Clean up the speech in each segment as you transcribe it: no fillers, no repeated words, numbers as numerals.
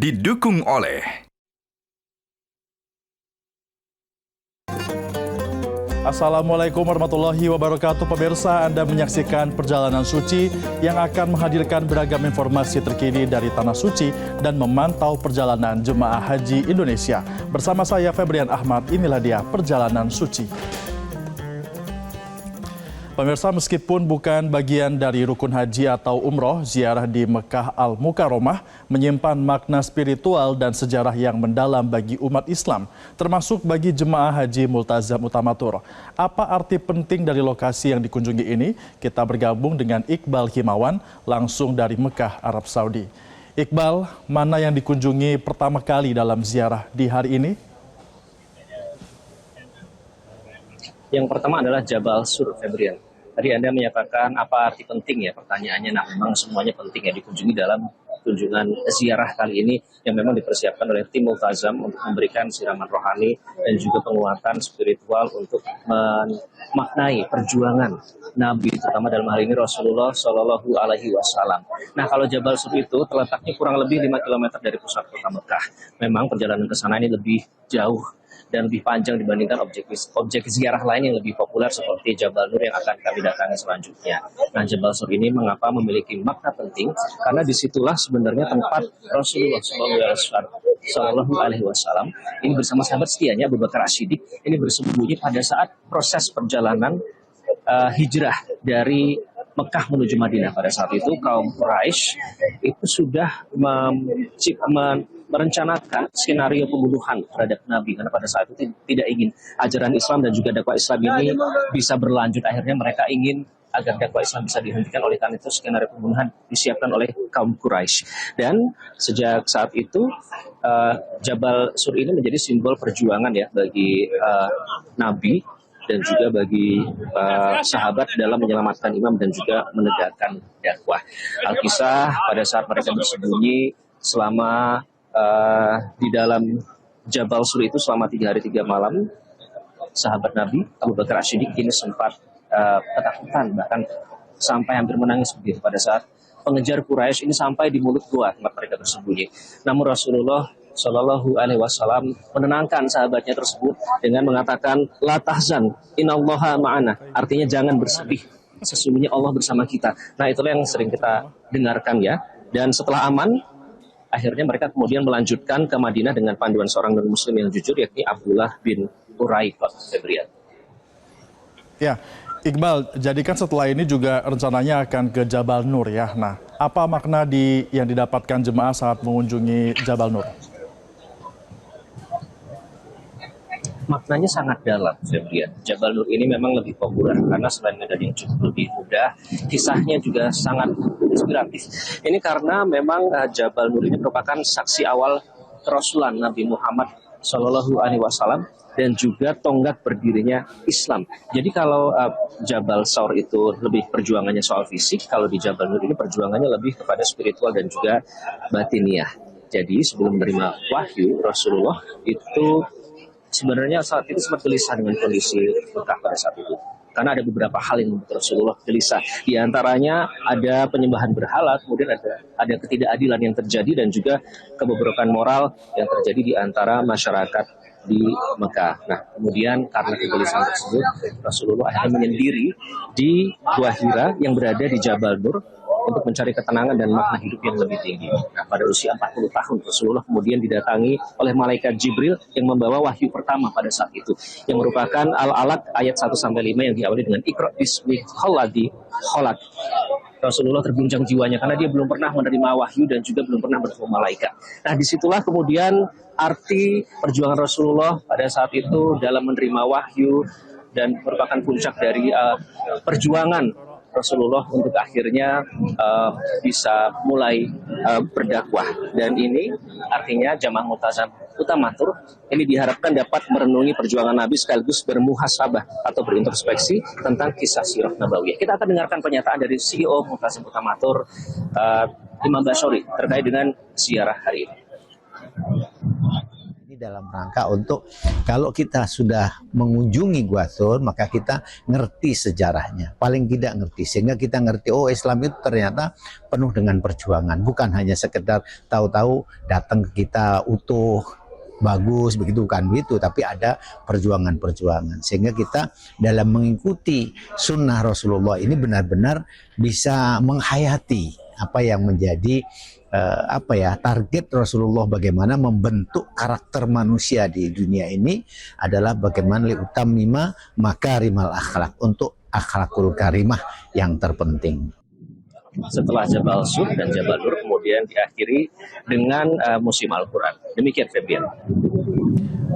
didukung oleh Assalamualaikum warahmatullahi wabarakatuh. Pemirsa, Anda menyaksikan Perjalanan Suci yang akan menghadirkan beragam informasi terkini dari Tanah Suci dan memantau perjalanan Jemaah Haji Indonesia. Bersama saya Febrian Ahmad, inilah dia Perjalanan Suci. Pemirsa, meskipun bukan bagian dari rukun haji atau umroh, ziarah di Mekah Al-Mukarramah menyimpan makna spiritual dan sejarah yang mendalam bagi umat Islam, termasuk bagi jemaah haji Multazam Utamatur. Apa arti penting dari lokasi yang dikunjungi ini? Kita bergabung dengan Iqbal Himawan langsung dari Mekah, Arab Saudi. Iqbal, mana yang dikunjungi pertama kali dalam ziarah di hari ini? Yang pertama adalah Jabal Sur, Febrian. Tadi Anda menyatakan apa arti penting ya pertanyaannya. Nah, memang semuanya penting ya dikunjungi dalam kunjungan ziarah kali ini yang memang dipersiapkan oleh tim Multazam untuk memberikan siraman rohani dan juga penguatan spiritual untuk memaknai perjuangan Nabi, terutama dalam hal ini Rasulullah Shallallahu Alaihi Wasallam. Nah, kalau Jabal Sur itu terletaknya kurang lebih 5 km dari pusat kota Mekah. Memang perjalanan ke sana ini lebih jauh dan lebih panjang dibandingkan objek ziarah lain yang lebih populer seperti Jabal Nur yang akan kami datangi selanjutnya. Nah, Jabal Sur ini mengapa memiliki makna penting? Karena disitulah sebenarnya tempat Rasulullah Shallallahu Alaihi Wasallam ini bersama sahabat setianya Abu Bakar As-Siddiq ini bersembunyi pada saat proses perjalanan hijrah dari Mekah menuju Madinah. Pada saat itu kaum Quraisy itu sudah merencanakan skenario pembunuhan terhadap Nabi, karena pada saat itu tidak ingin ajaran Islam dan juga dakwah Islam ini bisa berlanjut. Akhirnya mereka ingin agar dakwah Islam bisa dihentikan, oleh karena itu skenario pembunuhan disiapkan oleh kaum Quraisy. Dan sejak saat itu Jabal Sur ini menjadi simbol perjuangan ya bagi Nabi dan juga bagi sahabat dalam menyelamatkan imam dan juga menegakkan dakwah. Alkisah pada saat mereka bersembunyi selama di dalam Jabal Sur itu selama 3 hari 3 malam, sahabat Nabi Abu Bakar As-Siddiq ini sempat ketakutan, bahkan sampai hampir menangis begitu pada saat pengejar Quraisy ini sampai di mulut gua tempat mereka bersembunyi. Namun Rasulullah Shallallahu Alaihi Wasallam menenangkan sahabatnya tersebut dengan mengatakan la tahzan innallaha ma'ana, artinya jangan bersedih, sesungguhnya Allah bersama kita. Nah, itulah yang sering kita dengarkan ya. Dan setelah aman, akhirnya mereka kemudian melanjutkan ke Madinah dengan panduan seorang non-muslim yang jujur, yakni Abdullah bin Uraiqah. Ya, Iqbal, jadi kan setelah ini juga rencananya akan ke Jabal Nur ya. Nah, apa makna yang didapatkan jemaah saat mengunjungi Jabal Nur? Maknanya sangat dalam, Febrian. Jabal Nur ini memang lebih populer karena selain medan yang cukup lebih mudah, kisahnya juga sangat inspiratif. Ini karena memang Jabal Nur ini merupakan saksi awal kerasulan Nabi Muhammad Shallallahu Alaihi Wasallam dan juga tonggak berdirinya Islam. Jadi kalau Jabal Saur itu lebih perjuangannya soal fisik, kalau di Jabal Nur ini perjuangannya lebih kepada spiritual dan juga batiniah. Jadi sebelum menerima wahyu, Rasulullah itu sebenarnya saat itu sempat gelisah dengan kondisi Mekah pada saat itu. Karena ada beberapa hal yang membuat Rasulullah gelisah. Di antaranya ada penyembahan berhala, kemudian ada ketidakadilan yang terjadi dan juga kebobrokan moral yang terjadi di antara masyarakat di Mekah. Nah, kemudian karena kegelisahan tersebut, Rasulullah akhirnya menyendiri di Gua Hira yang berada di Jabal Nur untuk mencari ketenangan dan makna hidup yang lebih tinggi. Nah, pada usia 40 tahun, Rasulullah kemudian didatangi oleh malaikat Jibril yang membawa wahyu pertama pada saat itu, yang merupakan Al-Alaq ayat 1-5 yang diawali dengan Iqra bismi khalladzi khalaq. Rasulullah terguncang jiwanya karena dia belum pernah menerima wahyu dan juga belum pernah bertemu malaikat. Nah, disitulah kemudian arti perjuangan Rasulullah pada saat itu dalam menerima wahyu dan merupakan puncak dari perjuangan Rasulullah untuk akhirnya bisa mulai berdakwah. Dan ini artinya jamaah Multazam Utamatur ini diharapkan dapat merenungi perjuangan Nabi sekaligus bermuhasabah atau berintrospeksi tentang kisah sirah nabawiyah. Kita akan dengarkan pernyataan dari CEO Multazam Utamatur Imam Basyori terkait dengan ziarah hari ini. Ini dalam rangka untuk kalau kita sudah mengunjungi Gua Thur, maka kita ngerti sejarahnya, paling tidak ngerti, sehingga kita ngerti oh Islam itu ternyata penuh dengan perjuangan, bukan hanya sekedar tahu-tahu datang ke kita utuh bagus begitu, kan begitu, tapi ada perjuangan-perjuangan, sehingga kita dalam mengikuti sunnah Rasulullah ini benar-benar bisa menghayati apa yang menjadi target Rasulullah, bagaimana membentuk karakter manusia di dunia ini adalah bagaimana liutamima makarimal akhlak, untuk akhlakul karimah yang terpenting. Setelah Jabal Sur dan Jabal Nur kemudian diakhiri dengan musim Al-Quran. Demikian Febian.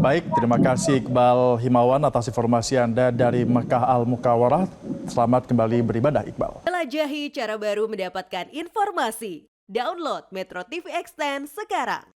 Baik, terima kasih Iqbal Himawan atas informasi Anda dari Mekah Al-Mukarramah. Selamat kembali beribadah, Iqbal. Jelajahi cara baru mendapatkan informasi. Download Metro TV Extend sekarang.